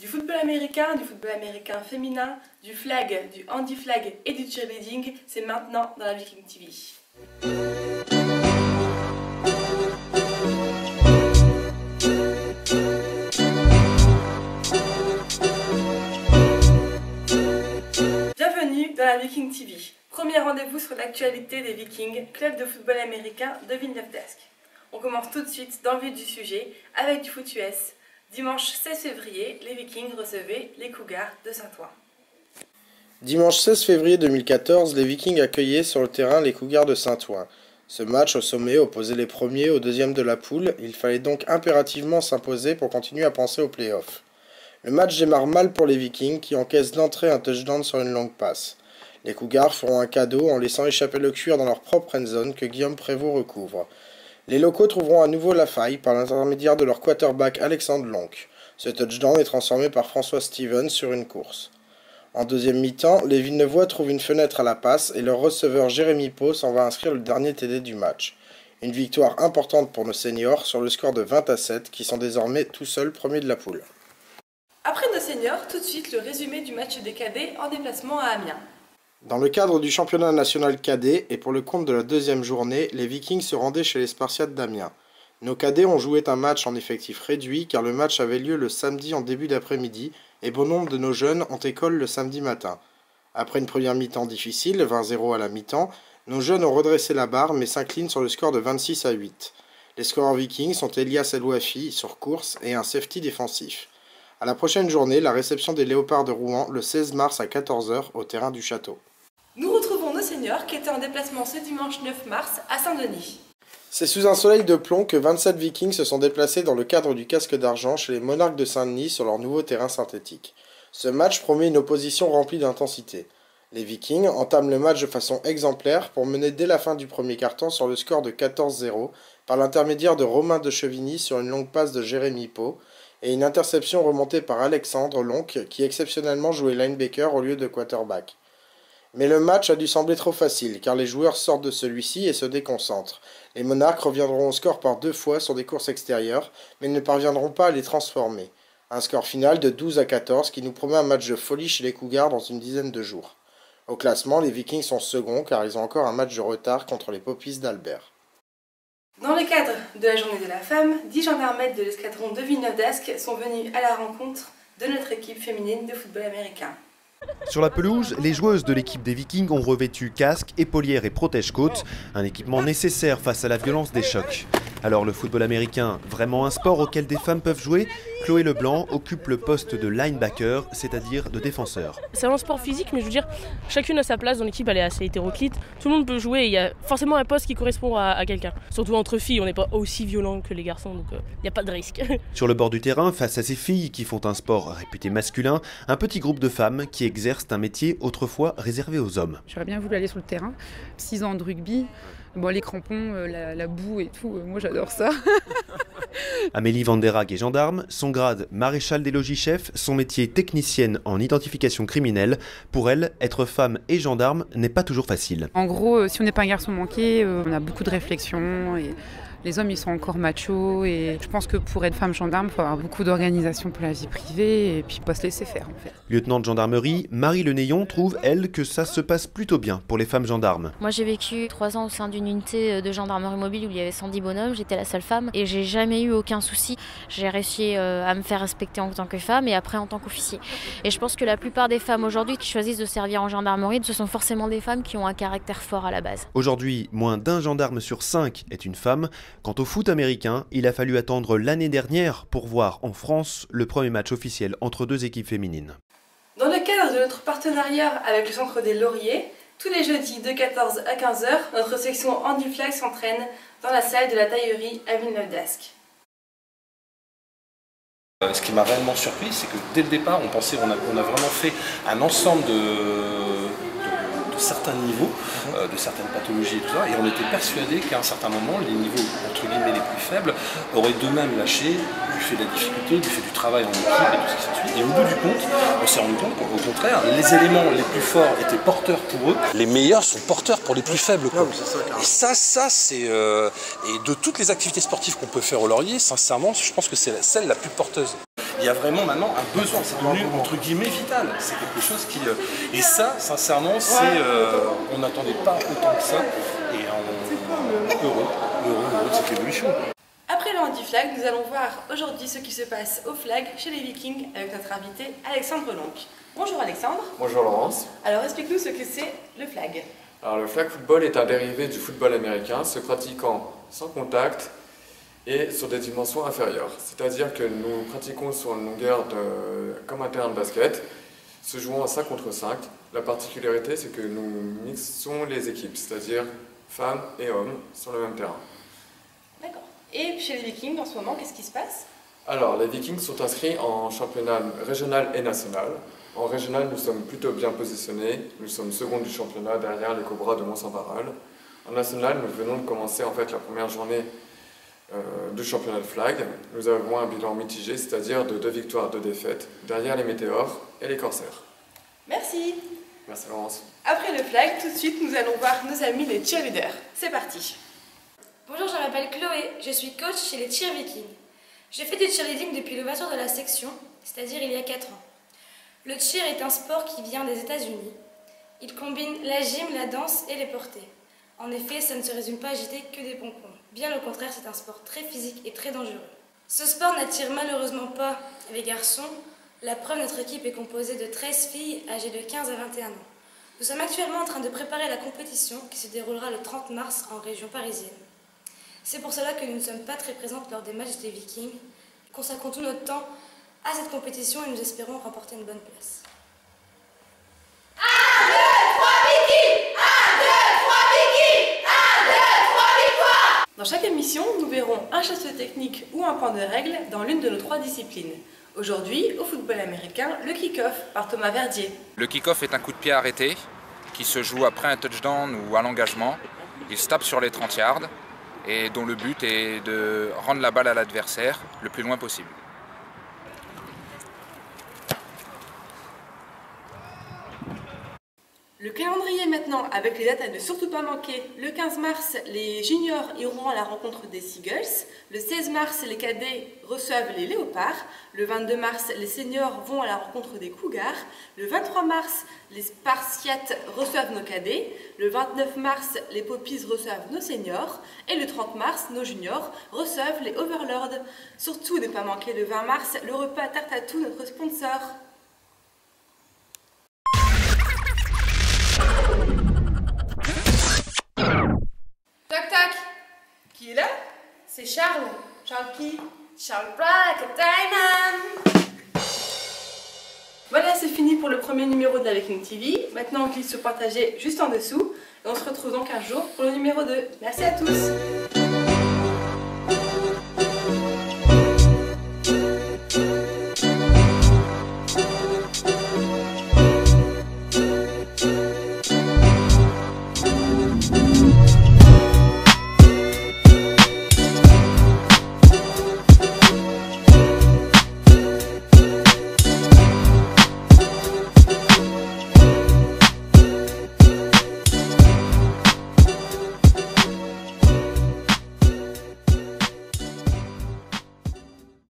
Du football américain féminin, du flag, du handi-flag et du cheerleading, c'est maintenant dans la Viking TV. Bienvenue dans la Viking TV. Premier rendez-vous sur l'actualité des Vikings, club de football américain de Villeneuve-d'Ascq. On commence tout de suite dans le vif du sujet avec du foot US. Dimanche 16 février, les Vikings recevaient les Cougars de Saint-Ouen. Dimanche 16 février 2014, les Vikings accueillaient sur le terrain les Cougars de Saint-Ouen. Ce match au sommet opposait les premiers aux deuxièmes de la poule. Il fallait donc impérativement s'imposer pour continuer à penser aux playoffs. Le match démarre mal pour les Vikings qui encaissent d'entrée un touchdown sur une longue passe. Les Cougars feront un cadeau en laissant échapper le cuir dans leur propre end-zone que Guillaume Prévost recouvre. Les locaux trouveront à nouveau la faille par l'intermédiaire de leur quarterback Alexandre Lonck. Ce touchdown est transformé par François Stevens sur une course. En deuxième mi-temps, les Villeneuvois trouvent une fenêtre à la passe et leur receveur Jérémy Pau s'en va inscrire le dernier TD du match. Une victoire importante pour nos seniors sur le score de 20-7 qui sont désormais tout seuls premiers de la poule. Après nos seniors, tout de suite le résumé du match des cadets en déplacement à Amiens. Dans le cadre du championnat national cadet et pour le compte de la deuxième journée, les Vikings se rendaient chez les Spartiates d'Amiens. Nos cadets ont joué un match en effectif réduit car le match avait lieu le samedi en début d'après-midi et bon nombre de nos jeunes ont école le samedi matin. Après une première mi-temps difficile, 20-0 à la mi-temps, nos jeunes ont redressé la barre mais s'inclinent sur le score de 26-8. Les scoreurs Vikings sont Elias El-Wafi sur course et un safety défensif. À la prochaine journée, la réception des Léopards de Rouen le 16 mars à 14 h au terrain du Château. Nous retrouvons nos seniors qui étaient en déplacement ce dimanche 9 mars à Saint-Denis. C'est sous un soleil de plomb que 27 Vikings se sont déplacés dans le cadre du Casque d'Argent chez les Monarques de Saint-Denis sur leur nouveau terrain synthétique. Ce match promet une opposition remplie d'intensité. Les Vikings entament le match de façon exemplaire pour mener dès la fin du premier quart-temps sur le score de 14-0 par l'intermédiaire de Romain de Chevigny sur une longue passe de Jérémy Pau et une interception remontée par Alexandre Lonck qui exceptionnellement jouait linebacker au lieu de quarterback. Mais le match a dû sembler trop facile car les joueurs sortent de celui-ci et se déconcentrent. Les Monarques reviendront au score par 2 fois sur des courses extérieures mais ne parviendront pas à les transformer. Un score final de 12-14 qui nous promet un match de folie chez les Cougars dans une dizaine de jours. Au classement, les Vikings sont seconds car ils ont encore un match de retard contre les Poppies d'Albert. Dans le cadre de la journée de la femme, 10 gendarmettes de l'escadron de Villeneuve-d'Ascq sont venus à la rencontre de notre équipe féminine de football américain. Sur la pelouse, les joueuses de l'équipe des Vikings ont revêtu casque, épaulières et protège-côtes, un équipement nécessaire face à la violence des chocs. Alors le football américain, vraiment un sport auquel des femmes peuvent jouer? Chloé Leblanc occupe le poste de linebacker, c'est-à-dire de défenseur. C'est un sport physique, mais je veux dire, chacune a sa place dans l'équipe, elle est assez hétéroclite. Tout le monde peut jouer, il y a forcément un poste qui correspond à quelqu'un. Surtout entre filles, on n'est pas aussi violent que les garçons, donc il n'y a pas de risque. Sur le bord du terrain, face à ces filles qui font un sport réputé masculin, un petit groupe de femmes qui exercent un métier autrefois réservé aux hommes. J'aurais bien voulu aller sur le terrain, 6 ans de rugby. Bon, les crampons, la boue et tout, moi j'adore ça. Amélie Vanderhaeg est gendarme, son grade maréchal des logis-chefs, son métier technicienne en identification criminelle. Pour elle, être femme et gendarme n'est pas toujours facile. En gros, si on n'est pas un garçon manqué, on a beaucoup de réflexions et les hommes ils sont encore machos et je pense que pour être femme gendarme, il faut avoir beaucoup d'organisation pour la vie privée et puis pas se laisser faire en fait. Lieutenant de gendarmerie, Marie Lenéon trouve, elle, que ça se passe plutôt bien pour les femmes gendarmes. Moi j'ai vécu 3 ans au sein d'une unité de gendarmerie mobile où il y avait 110 bonhommes, j'étais la seule femme et j'ai jamais eu aucun souci. J'ai réussi à me faire respecter en tant que femme et après en tant qu'officier. Et je pense que la plupart des femmes aujourd'hui qui choisissent de servir en gendarmerie, ce sont forcément des femmes qui ont un caractère fort à la base. Aujourd'hui, moins d'un gendarme sur 5 est une femme. Quant au foot américain, il a fallu attendre l'année dernière pour voir en France le premier match officiel entre deux équipes féminines. Dans le cadre de notre partenariat avec le Centre des Lauriers, tous les jeudis de 14 à 15 h, notre section handi-flag s'entraîne dans la salle de la taillerie à Villeneuve-d'Ascq. Ce qui m'a réellement surpris, c'est que dès le départ, on a vraiment fait un ensemble de certains niveaux, de certaines pathologies et tout ça, et on était persuadé qu'à un certain moment, les niveaux entre guillemets les plus faibles auraient d'eux-mêmes lâché du fait de la difficulté, du fait du travail en équipe et tout ce qui s'ensuit. Et au bout du compte, on s'est rendu compte qu'au contraire, les éléments les plus forts étaient porteurs pour eux. Les meilleurs sont porteurs pour les plus faibles. Quoi. Et ça c'est... et de toutes les activités sportives qu'on peut faire au Laurier, sincèrement, je pense que c'est celle la plus porteuse. Il y a vraiment maintenant un besoin, c'est devenu entre guillemets vital. C'est quelque chose qui... Et ça, sincèrement, on n'attendait pas autant que ça. Et heureux de cette évolution. Après le handi-flag, nous allons voir aujourd'hui ce qui se passe au flag chez les Vikings avec notre invité Alexandre Lonck. Bonjour Alexandre. Bonjour Laurence. Alors explique-nous ce que c'est le flag. Alors le flag football est un dérivé du football américain se pratiquant sans contact et sur des dimensions inférieures. C'est-à-dire que nous pratiquons sur une longueur comme un terrain de basket, se jouant à 5 contre 5. La particularité, c'est que nous mixons les équipes, c'est-à-dire femmes et hommes sur le même terrain. D'accord. Et chez les Vikings, en ce moment, qu'est-ce qui se passe? Alors, les Vikings sont inscrits en championnat régional et national. En régional, nous sommes plutôt bien positionnés. Nous sommes second du championnat derrière les Cobras de Mont-Saint-Varal. En national, nous venons de commencer en fait la première journée du championnat de flag. Nous avons un bilan mitigé, c'est-à-dire de 2 victoires, 2 défaites, derrière les Météores et les Corsaires. Merci. Merci Laurence. Après le flag, tout de suite, nous allons voir nos amis les cheerleaders. C'est parti. Bonjour, je m'appelle Chloé, je suis coach chez les Cheer Vikings. J'ai fait du cheerleading depuis l'ouverture de la section, c'est-à-dire il y a 4 ans. Le cheer est un sport qui vient des États-Unis. Il combine la gym, la danse et les portées. En effet, ça ne se résume pas à agiter que des pompons. Bien au contraire, c'est un sport très physique et très dangereux. Ce sport n'attire malheureusement pas les garçons. La preuve, notre équipe est composée de 13 filles âgées de 15 à 21 ans. Nous sommes actuellement en train de préparer la compétition qui se déroulera le 30 mars en région parisienne. C'est pour cela que nous ne sommes pas très présentes lors des matchs des Vikings. Nous consacrons tout notre temps à cette compétition et nous espérons remporter une bonne place. 1, 2, 3 Vikings! 1, 2, 3 Vikings! 1, 2, 3 victoires! Dans chaque émission, nous verrons un chasseur technique ou un point de règle dans l'une de nos 3 disciplines. Aujourd'hui, au football américain, le kick-off par Thomas Verdier. Le kick-off est un coup de pied arrêté qui se joue après un touchdown ou à l'engagement. Il se tape sur les 30 yards et dont le but est de rendre la balle à l'adversaire le plus loin possible. Le calendrier maintenant, avec les dates à ne surtout pas manquer. Le 15 mars, les juniors iront à la rencontre des Seagulls. Le 16 mars, les cadets reçoivent les Léopards. Le 22 mars, les seniors vont à la rencontre des Cougars. Le 23 mars, les Spartiates reçoivent nos cadets. Le 29 mars, les Poppies reçoivent nos seniors. Et le 30 mars, nos juniors reçoivent les Overlords. Surtout, ne pas manquer le 20 mars, le repas Tarte à tout, notre sponsor. Tac tac! Qui est là? C'est Charles. Charles qui? Charles Black, Diamond! Voilà, c'est fini pour le premier numéro de la Viking TV. Maintenant, on clique sur partager juste en dessous. Et on se retrouve donc un jour pour le numéro 2. Merci à tous!